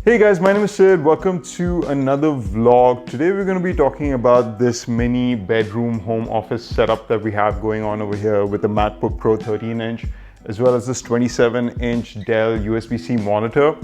Hey guys, my name is Sid. Welcome to another vlog. Today we're going to be talking about this mini bedroom home office setup that we have going on over here with the MacBook Pro 13-inch as well as this 27-inch Dell USB-C monitor.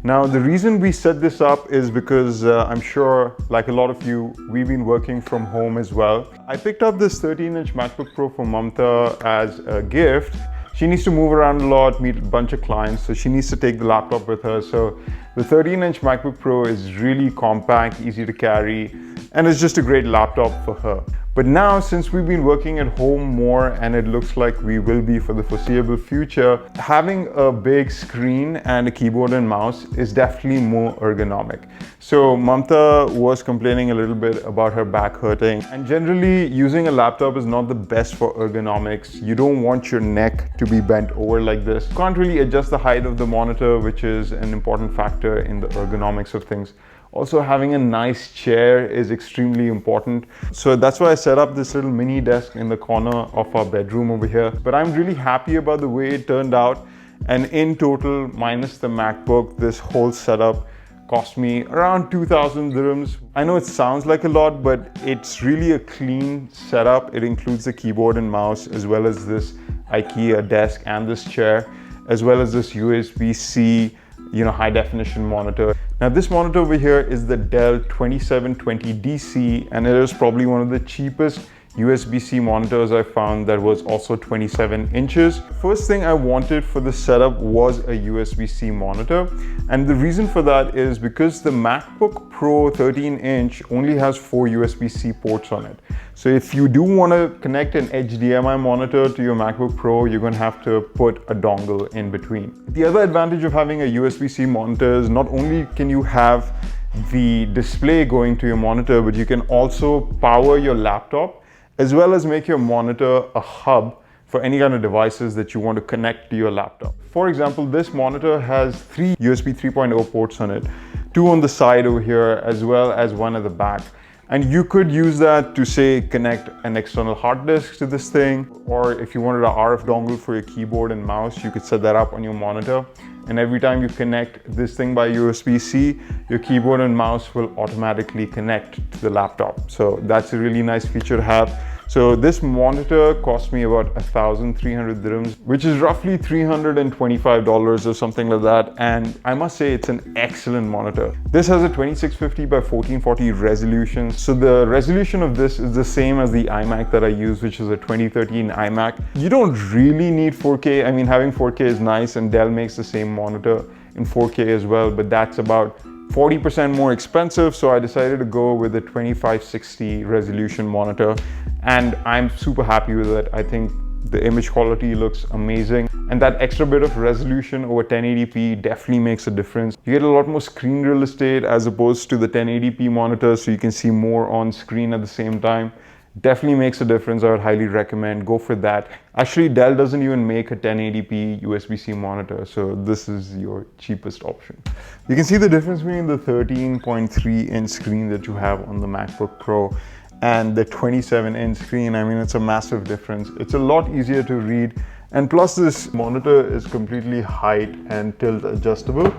Now the reason we set this up is because I'm sure, like a lot of you, we've been working from home as well. I picked up this 13-inch MacBook Pro for Mamta as a gift. She needs to move around a lot, meet a bunch of clients, so she needs to take the laptop with her. So the 13-inch MacBook Pro is really compact, easy to carry, and it's just a great laptop for her. But now, since we've been working at home more, and it looks like we will be for the foreseeable future, having a big screen and a keyboard and mouse is definitely more ergonomic. So Mamta was complaining a little bit about her back hurting, and generally using a laptop is not the best for ergonomics. You don't want your neck to be bent over like this. You can't really adjust the height of the monitor, which is an important factor in the ergonomics of things. Also, having a nice chair is extremely important. So that's why I set up this little mini desk in the corner of our bedroom over here. But I'm really happy about the way it turned out. And in total, minus the MacBook, this whole setup cost me around 2,000 dirhams. I know it sounds like a lot, but it's really a clean setup. It includes the keyboard and mouse, as well as this Ikea desk and this chair, as well as this USB-C, high definition monitor. Now this monitor over here is the Dell 2720 DC, and it is probably one of the cheapest USB-C monitors I found that was also 27 inches. First thing I wanted for the setup was a USB-C monitor, and the reason for that is because the MacBook Pro 13-inch only has 4 USB-C ports on it. So if you do want to connect an HDMI monitor to your MacBook Pro, you're going to have to put a dongle in between. The other advantage of having a USB-C monitor is not only can you have the display going to your monitor, but you can also power your laptop as well as make your monitor a hub for any kind of devices that you want to connect to your laptop. For example, this monitor has 3 USB 3.0 ports on it, 2 on the side over here, as well as 1 at the back. And you could use that to, say, connect an external hard disk to this thing, or if you wanted an RF dongle for your keyboard and mouse, you could set that up on your monitor. And every time you connect this thing by USB-C, your keyboard and mouse will automatically connect to the laptop. So that's a really nice feature to have. So this monitor cost me about 1,300 dirhams, which is roughly $325 or something like that. And I must say it's an excellent monitor. This has a 2650 by 1440 resolution. So the resolution of this is the same as the iMac that I use, which is a 2013 iMac. You don't really need 4K. I mean, having 4K is nice, and Dell makes the same monitor in 4K as well, but that's about 40% more expensive. So I decided to go with a 2560 resolution monitor, and I'm super happy with it. I think the image quality looks amazing, and that extra bit of resolution over 1080p definitely makes a difference. You get a lot more screen real estate as opposed to the 1080p monitor, so you can see more on screen at the same time. Definitely makes a difference. I would highly recommend go for that. Actually, Dell doesn't even make a 1080p USB-C monitor, so this is your cheapest option. You can see the difference between the 13.3-inch screen that you have on the MacBook Pro and the 27-inch screen. I mean, it's a massive difference. It's a lot easier to read, and plus this monitor is completely height and tilt adjustable,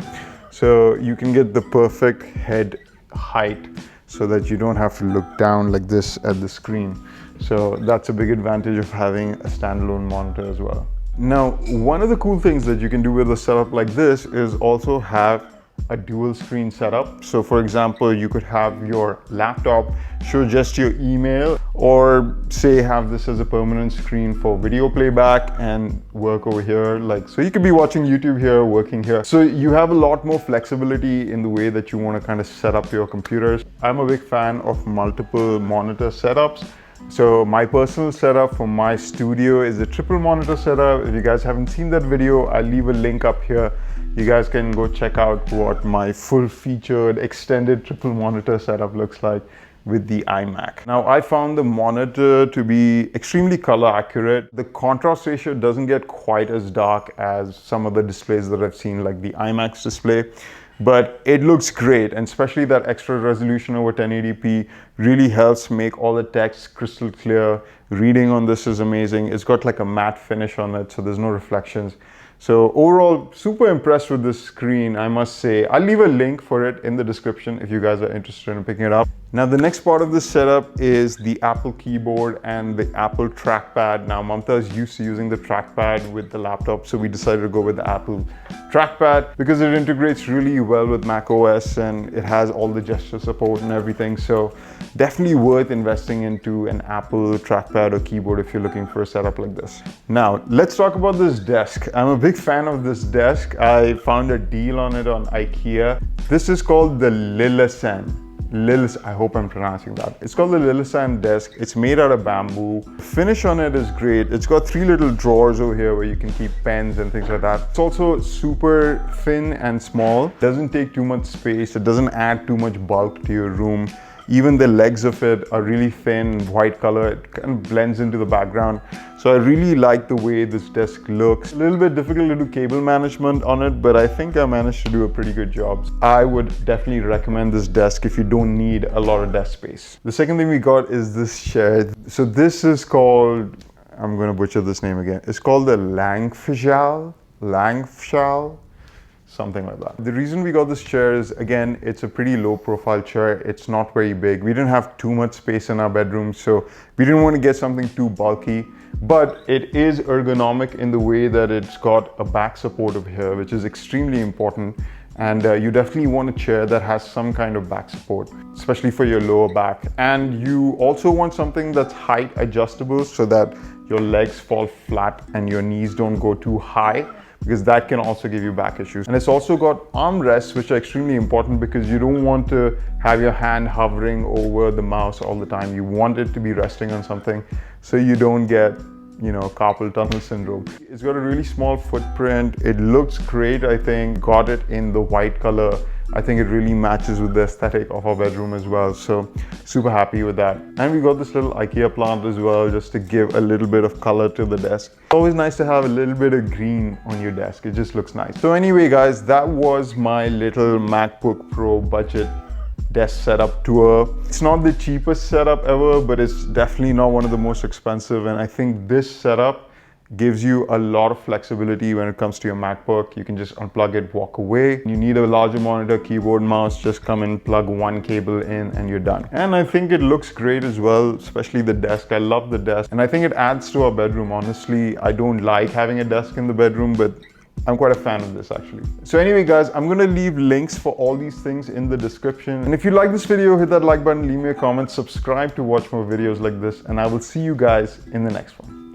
so you can get the perfect head height so that you don't have to look down like this at the screen. So that's a big advantage of having a standalone monitor as well. Now, one of the cool things that you can do with a setup like this is also have a dual screen setup. So for example, you could have your laptop show just your email, or say have this as a permanent screen for video playback and work over here. So you could be watching YouTube here, working here. So you have a lot more flexibility in the way that you want to kind of set up your computers. I'm a big fan of multiple monitor setups. So my personal setup for my studio is a triple monitor setup. If you guys haven't seen that video, I'll leave a link up here. You guys can go check out what my full featured extended triple monitor setup looks like with the iMac. Now, I found the monitor to be extremely color accurate. The contrast ratio doesn't get quite as dark as some of the displays that I've seen, like the iMac's display, but it looks great, and especially that extra resolution over 1080p really helps make all the text crystal clear. Reading on this is amazing. It's got like a matte finish on it, so there's no reflections. So overall, super impressed with this screen, I must say. I'll leave a link for it in the description if you guys are interested in picking it up. Now, the next part of this setup is the Apple keyboard and the Apple trackpad. Now, Mamta is used to using the trackpad with the laptop, so we decided to go with the Apple trackpad because it integrates really well with Mac OS and it has all the gesture support and everything. So definitely worth investing into an Apple trackpad or keyboard if you're looking for a setup like this. Now, let's talk about this desk. I'm a big fan of this desk. I found a deal on it on Ikea. This is called the LILLÅSEN. I hope I'm pronouncing that. It's called the LILLÅSEN desk. It's made out of bamboo. The finish on it is great. It's got 3 little drawers over here where you can keep pens and things like that. It's also super thin and small. Doesn't take too much space. It doesn't add too much bulk to your room. Even the legs of it are really thin, white color. It kind of blends into the background. So I really like the way this desk looks. A little bit difficult to do cable management on it, but I think I managed to do a pretty good job. I would definitely recommend this desk if you don't need a lot of desk space. The second thing we got is this chair. So this is called, I'm going to butcher this name again. It's called the LångFJÄLL. Something like that. The reason we got this chair is, again, it's a pretty low profile chair. It's not very big. We didn't have too much space in our bedroom, so we didn't want to get something too bulky, but it is ergonomic in the way that it's got a back support over here, which is extremely important. And you definitely want a chair that has some kind of back support, especially for your lower back. And you also want something that's height adjustable so that your legs fall flat and your knees don't go too high, because that can also give you back issues. And it's also got armrests, which are extremely important because you don't want to have your hand hovering over the mouse all the time. You want it to be resting on something so you don't get, you know, carpal tunnel syndrome. It's got a really small footprint. It looks great, I think. Got it in the white color. I think it really matches with the aesthetic of our bedroom as well. So super happy with that. And we got this little Ikea plant as well, just to give a little bit of color to the desk. It's always nice to have a little bit of green on your desk. It just looks nice. So anyway, guys, that was my little MacBook Pro budget desk setup tour. It's not the cheapest setup ever, but it's definitely not one of the most expensive. And I think this setup gives you a lot of flexibility when it comes to your MacBook. You can just unplug it, walk away. You need a larger monitor, keyboard, mouse, just come in, plug one cable in and you're done. And I think it looks great as well, especially the desk. I love the desk and I think it adds to our bedroom. Honestly, I don't like having a desk in the bedroom, but I'm quite a fan of this actually. So anyway, guys, I'm gonna leave links for all these things in the description. And if you like this video, hit that like button, leave me a comment, subscribe to watch more videos like this, and I will see you guys in the next one.